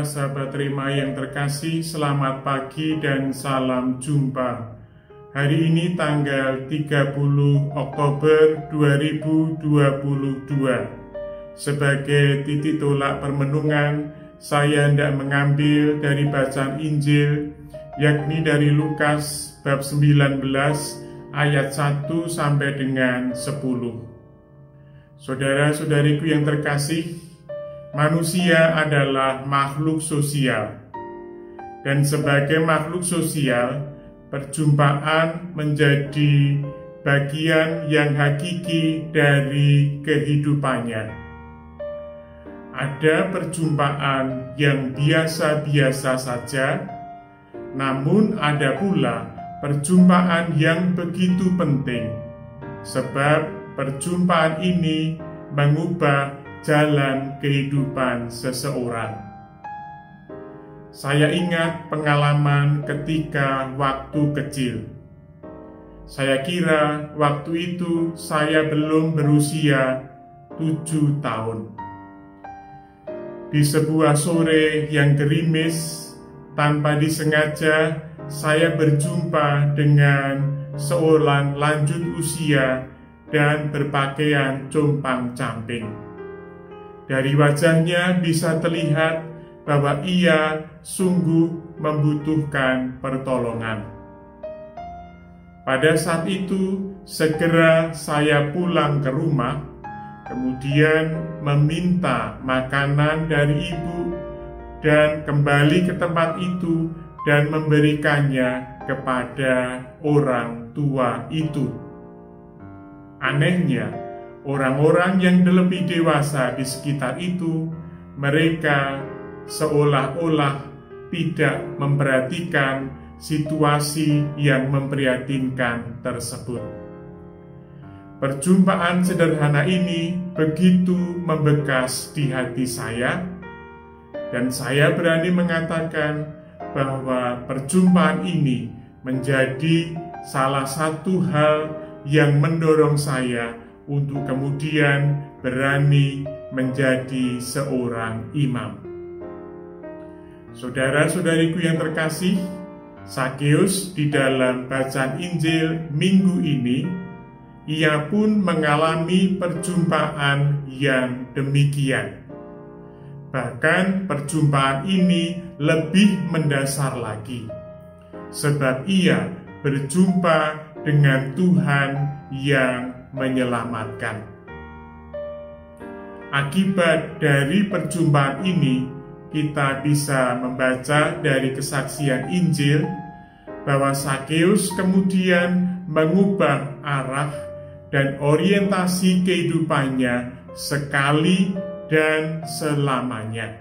Saudara sahabat Rema yang terkasih, selamat pagi dan salam jumpa. Hari ini tanggal 30 Oktober 2022. Sebagai titik tolak permenungan, saya hendak mengambil dari bacaan Injil, yakni dari Lukas bab 19 ayat 1 sampai dengan 10. Saudara-saudariku yang terkasih, manusia adalah makhluk sosial, dan sebagai makhluk sosial, perjumpaan menjadi bagian yang hakiki dari kehidupannya. Ada perjumpaan yang biasa-biasa saja, namun ada pula perjumpaan yang begitu penting, sebab perjumpaan ini mengubah jalan kehidupan seseorang. Saya ingat pengalaman ketika waktu kecil. Saya kira waktu itu saya belum berusia 7 tahun. Di sebuah sore yang gerimis, tanpa disengaja, saya berjumpa dengan seorang lanjut usia dan berpakaian compang-camping. Dari wajahnya bisa terlihat bahwa ia sungguh membutuhkan pertolongan. Pada saat itu, segera saya pulang ke rumah, kemudian meminta makanan dari ibu, dan kembali ke tempat itu dan memberikannya kepada orang tua itu. Anehnya, orang-orang yang lebih dewasa di sekitar itu, mereka seolah-olah tidak memperhatikan situasi yang memprihatinkan tersebut. Perjumpaan sederhana ini begitu membekas di hati saya, dan saya berani mengatakan bahwa perjumpaan ini menjadi salah satu hal yang mendorong saya untuk kemudian berani menjadi seorang imam. Saudara-saudariku yang terkasih, Sakeus di dalam bacaan Injil minggu ini, ia pun mengalami perjumpaan yang demikian. Bahkan perjumpaan ini lebih mendasar lagi, sebab ia berjumpa dengan Tuhan yang menyelamatkan. Akibat dari perjumpaan ini, kita bisa membaca dari kesaksian Injil bahwa Sakeus kemudian mengubah arah dan orientasi kehidupannya sekali dan selamanya.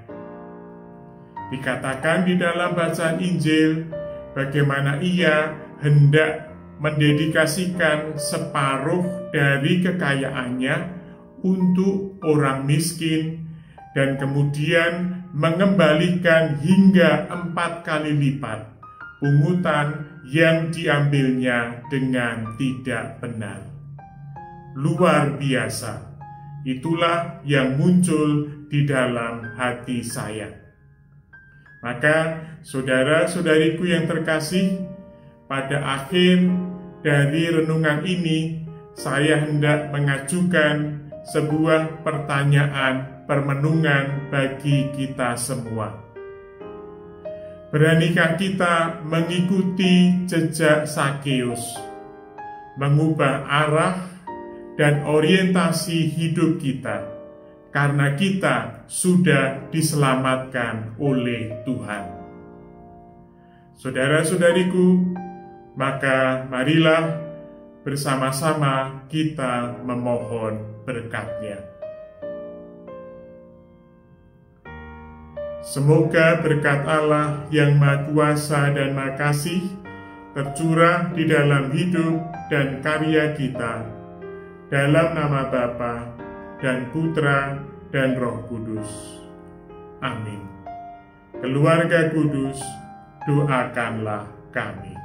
Dikatakan di dalam bacaan Injil bagaimana ia hendak mendedikasikan separuh dari kekayaannya untuk orang miskin, dan kemudian mengembalikan hingga 4 kali lipat pungutan yang diambilnya dengan tidak benar. Luar biasa, itulah yang muncul di dalam hati saya. Maka saudara-saudariku yang terkasih, pada akhir dari renungan ini, saya hendak mengajukan sebuah pertanyaan permenungan bagi kita semua. Beranikah kita mengikuti jejak Sakeus, mengubah arah dan orientasi hidup kita, karena kita sudah diselamatkan oleh Tuhan? Saudara-saudariku, maka marilah bersama-sama kita memohon berkat-Nya. Semoga berkat Allah yang Maha Kuasa dan Maha Kasih tercurah di dalam hidup dan karya kita, dalam nama Bapa dan Putra dan Roh Kudus. Amin. Keluarga kudus, doakanlah kami.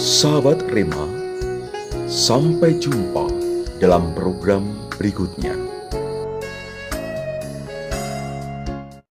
Sahabat Rema, sampai jumpa dalam program berikutnya.